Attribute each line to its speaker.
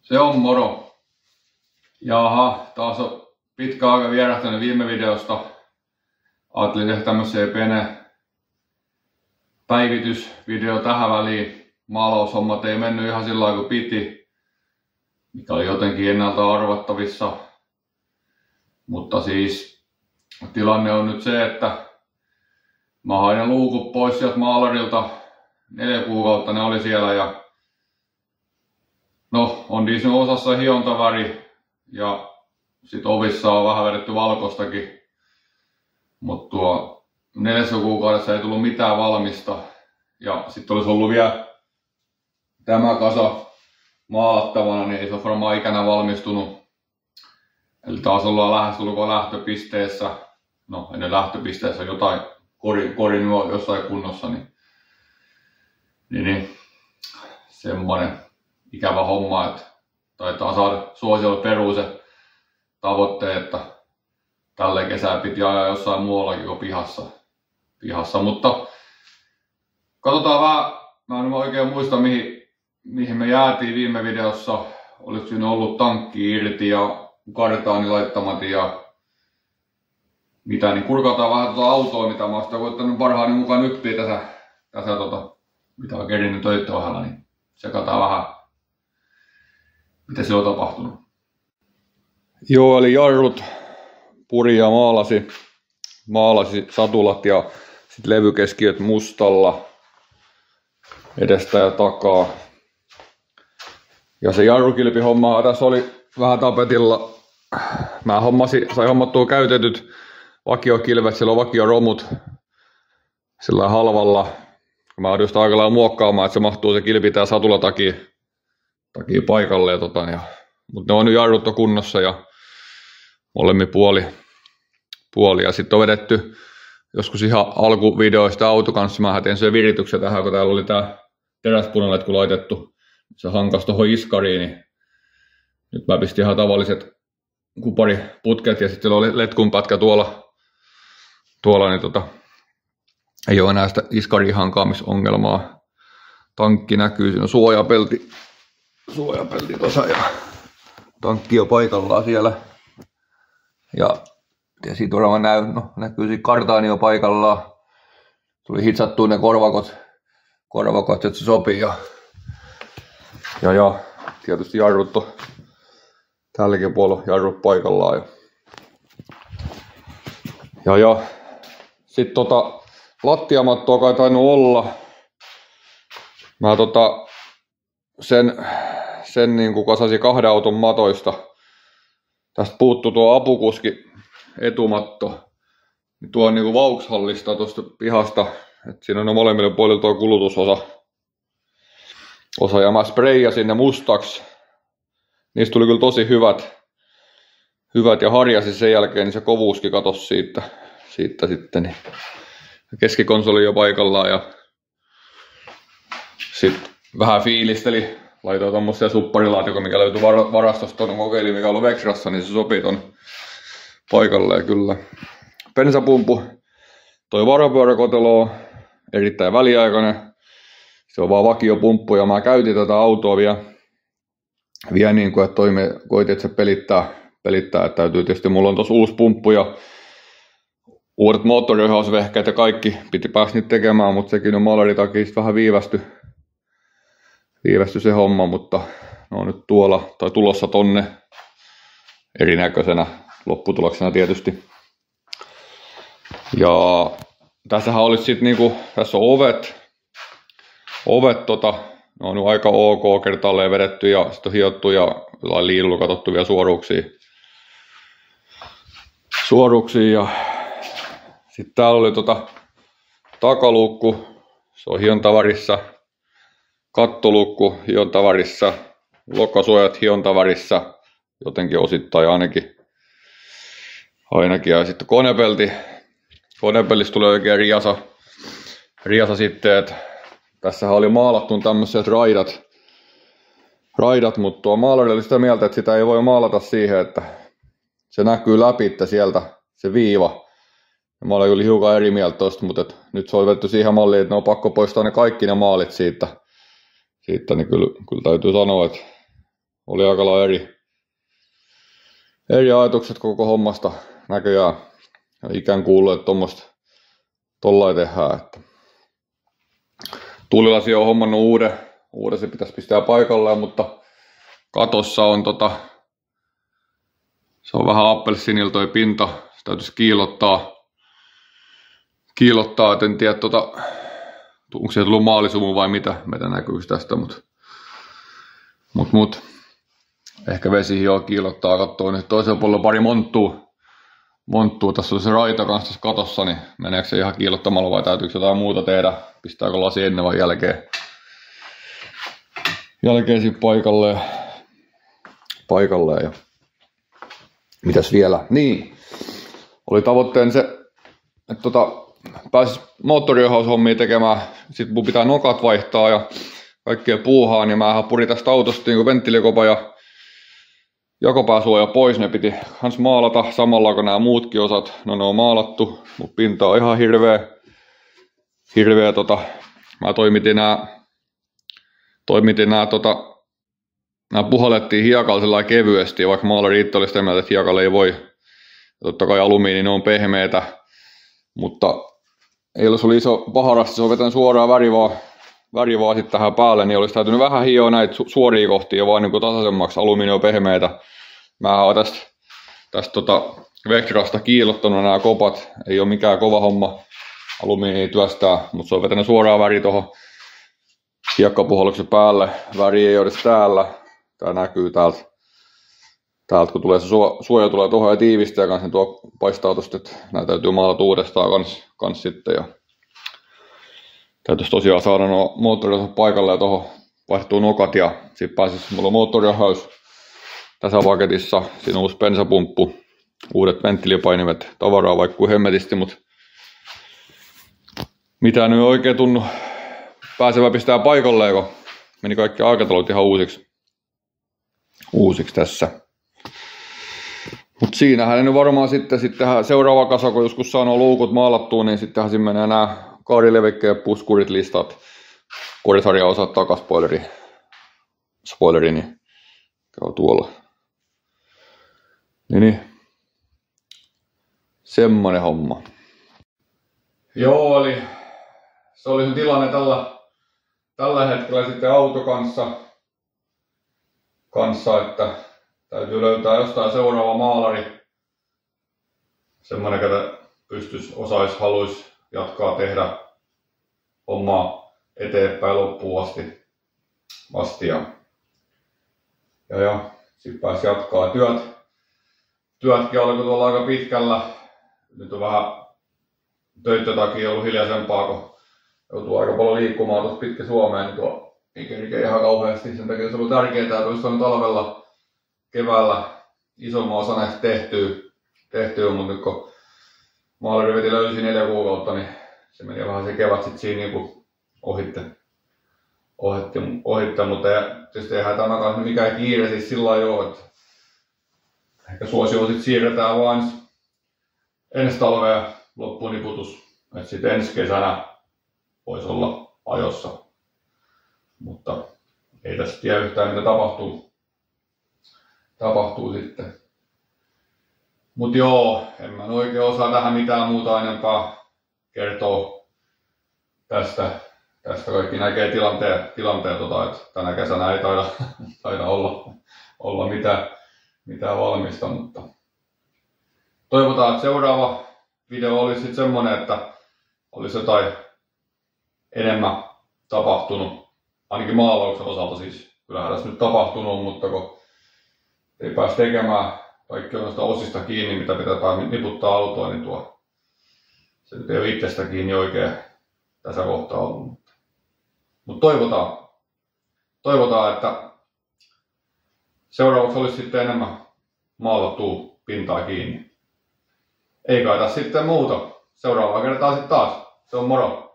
Speaker 1: Se on moro. Jaha, taas on pitkä aika vierähtänyt viime videosta. Ajattelin tehdä tämmösen pienen päivitysvideo tähän väliin. Maalaushommat ei mennyt ihan sillä lailla kuin piti, mikä oli jotenkin ennalta arvattavissa. Mutta siis tilanne on nyt se, että mä hain ne luukut pois sieltä maalarilta. 4 kuukautta ne oli siellä ja no, on niissä osassa hiontaväri ja sit ovissa on vähän vedetty valkoistakin. Mutta tuo 4 kuukaudessa ei tullut mitään valmista. Ja sitten olisi ollut vielä tämä kasa maalattavana, niin ei se ole varmaan ikänä valmistunut. Eli taas ollaan lähestulkoon lähtöpisteessä. No, ennen lähtöpisteessä jotain kori nyt on jossain kunnossa, niin semmoinen ikävä homma, että taitaa saada suosiolle peruu se tavoite, että tälle kesää piti ajaa jossain muuallakin kuin pihassa. Mutta katsotaan vähän, mä en oikein muista mihin me jäätiin viime videossa. Oliko siinä ollut tankki irti ja kartaani laittamat ja mitä, niin kurkataan vähän tuota autoa, mitä mä oon sitä koittanut parhaani mukaan nyppiä tässä mitä on kerinyt töitten ohella, niin sekataan vähän, mitä siellä on tapahtunut. Joo, eli jarrut puri ja maalasi satulat ja sitten levykeskiöt mustalla edestä ja takaa. Ja se jarrukilpihomma tässä oli vähän tapetilla. Mä sain hommattua käytetyt vakiokilvet, siellä on vakioromut sillä halvalla. Mä oon just aika lailla muokkaamaan, että se mahtuu se kilpi tää satula takia paikalle. Mutta ne on nyt jarrut kunnossa ja molemmin puoli. Ja sitten on vedetty joskus ihan alkuvideoista auto kanssa. Mä tein sen virityksen tähän, kun täällä oli tää teräspunaletku laitettu. Se hankas tohon iskariin, niin nyt mä pistin ihan tavalliset kupariputket ja sitten oli letkun pätkä tuolla niin ei ole enää sitä iskariin hankaamisongelmaa. Tankki näkyy, siinä on suojapelti tuossa ja tankki on paikallaan siellä. Ja miten siitä varmaan näkyy siinä kartaani on paikallaan. Tuli hitsattua ne korvakot, että se sopii ja tietysti jarrut on tälläkin puolella jarrut paikallaan. Ja sitten lattiamattoa kai tainnut olla. Mä sen niin kuin kasasin 2 auton matoista. Tästä puuttuu tuo apukuski etumatto. Tuo on niin kuin Vauxhallista tuosta pihasta. Et siinä on molemmille puolille tuo kulutusosa. Ja mä spreijasin ne mustaksi. Niistä tuli kyllä tosi hyvät ja harjasin sen jälkeen, niin se kovuuskin katosi siitä sitten. Niin. Keskikonsoli jo paikallaan ja sitten vähän fiilisteli. Laitoin tommosia supparilaatikoita, mikä löytyi varastosta tuonne kokeiliin, mikä on ollut Vexrassa, niin se sopii ton paikalleen kyllä. Bensapumpu, toi varapyöräkotelo on erittäin väliaikainen. Se on vaan vakiopumppu ja mä käytin tätä autoa vielä niin kuin, että koitin, että se pelittää, että täytyy tietysti, mulla on tossa uusi pumppu ja uudet moottoriohjausvehkeet ja kaikki piti päästä nyt tekemään, mutta sekin on maalarin takia vähän viivästy se homma, mutta ne on nyt tuolla tai tulossa tonne erinäköisenä lopputuloksena tietysti. Ja tässähän olisi sitten niinku, tässä on ovet ne on nyt aika ok kertaalleen vedetty ja sitten on hiottu ja liilulla katsottu vielä suoruuksia ja sitten täällä oli takaluukku, se on hiontavarissa, kattolukku hiontavarissa, lokkasuojat hiontavarissa, jotenkin osittain ainakin ja sitten konepelistä tulee oikein riasa sitten, että tässähän oli maalattu tämmöiset raidat, mutta tuo maalari oli sitä mieltä, että sitä ei voi maalata siihen, että se näkyy läpi sieltä se viiva. Ja mä olin kyllä hiukan eri mieltä tosta, mutta nyt se on vedetty siihen malliin, että ne on pakko poistaa ne kaikki ne maalit siitä niin kyllä täytyy sanoa, että oli aika lailla eri ajatukset koko hommasta näköjään. Ja ikään kuullut, että tollain tehdään. Että tuulilasi on hommannut uuden, se pitäisi pistää paikalleen, mutta katossa on se on vähän appelsiinilla toi pinta, se täytyisi kiillottaa, et en tiedä onko se tullut maalisumu vai mitä näkyy tästä, mut ehkä vesi jo kiillottaa, kattoo nyt toisella puolella pari monttuu, tässä on se raita kanssa tässä katossa, niin meneekö se ihan kiillottamalla vai täytyykö jotain muuta tehdä, pistääkö lasi ennen vai jälkeen siinä paikalleen ja mitäs vielä, niin oli tavoitteen se, että pääsis moottoriohjaushommia tekemään, sit mun pitää nokat vaihtaa ja kaikkea puuhaa, niin mä purin tästä autosta niin venttiilikopa ja jakopääsuoja pois, ne piti kans maalata samalla kuin nämä muutkin osat, no ne on maalattu, mut pinta on ihan hirveä, mä toimitin nää puhallettiin hiekalla sellainen kevyesti, vaikka maalari itse oli sitä mieltä, että hiekalle ei voi, totta kai alumiini, ne on pehmeitä, mutta ei olisi ollut iso paharasti, se on vetänyt suoraan värivaa sitten tähän päälle, niin olisi täytynyt vähän hioa näitä suoria kohtia vaan niin kuin tasaisemmaksi, alumiini on pehmeitä. Mä oon tästä Vectrasta kiillottanut nämä kopat, ei ole mikään kova homma alumiini työstää, mutta se on vetänyt suoraan väri tuohon hiekkapuhalluksen päälle, väri ei ole edes täällä, tää näkyy täältä kun tulee se suoja tulee tuohon ja tiivistää kanssa, niin tuo paistaa tosta, että nää täytyy maalata uudestaan kans sitten ja täytyisi tosiaan saada nuo moottoriosat paikalle ja tuohon vaihtuu nokat ja sitten pääsis, mulla on moottoriohjaus tässä paketissa, siinä on uusi bensapumppu, uudet venttiilipainimet, tavaraa vaikka hemmetisti, mutta mitään ei oikein tunnu pääsevä pistää paikalleen, kun meni kaikki aikataulut ihan uusiksi tässä. Mutta siinähän ne varmaan sitten seuraava kasa, kun joskus saa nuo luukut maalattua, niin sittenhän siinä menee nämä kaarilevikkeen puskurit listat, korisarjaosat, takaspoileri, niin käy tuolla. Niin, semmonen homma. Joo, eli se oli se tilanne tällä hetkellä sitten auto kanssa, että täytyy löytää jostain seuraava maalari. Semmoinen, ketä haluaisi jatkaa tehdä hommaa eteenpäin loppuun asti ja sitten pääsi jatkaa työtkin alkoi tuolla aika pitkällä. Nyt on vähän töiden takia ollut hiljaisempaa, kun joutuu aika paljon liikkumaan tuossa pitkä Suomeen, niin tuo ei ihan kauheasti. Sen takia se on ollut tärkeää, että olisi saanut talvella, keväällä isomman osa näistä tehtyä, mutta nyt kun maalari veti löysi 4 kuukautta, niin se meni vähän se kevät sitten siinä niin ohitte, mutta tietysti eihän tämä kanssa mikään kiire siis sillä lailla ole, että ehkä suosio sitten siirretään vaan ensi talvea loppuun niputus, että sitten ensi kesänä voisi olla ajossa, mutta ei tässä tiedä yhtään mitä tapahtuu sitten. Mut joo, en mä oikein osaa tähän mitään muuta enempää kertoa tästä kaikki näkee tilanteet, että tänä kesänä ei taida olla mitään valmista, mutta toivotaan, että seuraava video olisi sitten semmonen, että olisi jotain enemmän tapahtunut, ainakin maalauksen osalta siis. Kyllähän tässä nyt tapahtunut, mutta kun ei pääse tekemään, kaikki on noista osista kiinni, mitä pitää niputtaa autoa, niin se nyt ei ole itsestä kiinni oikein tässä kohtaa ollut. Mutta toivotaan, että seuraavaksi olisi sitten enemmän maalattua pintaa kiinni. Ei kai tässä sitten muuta. Seuraavaa kertaa sitten taas. Se on moro.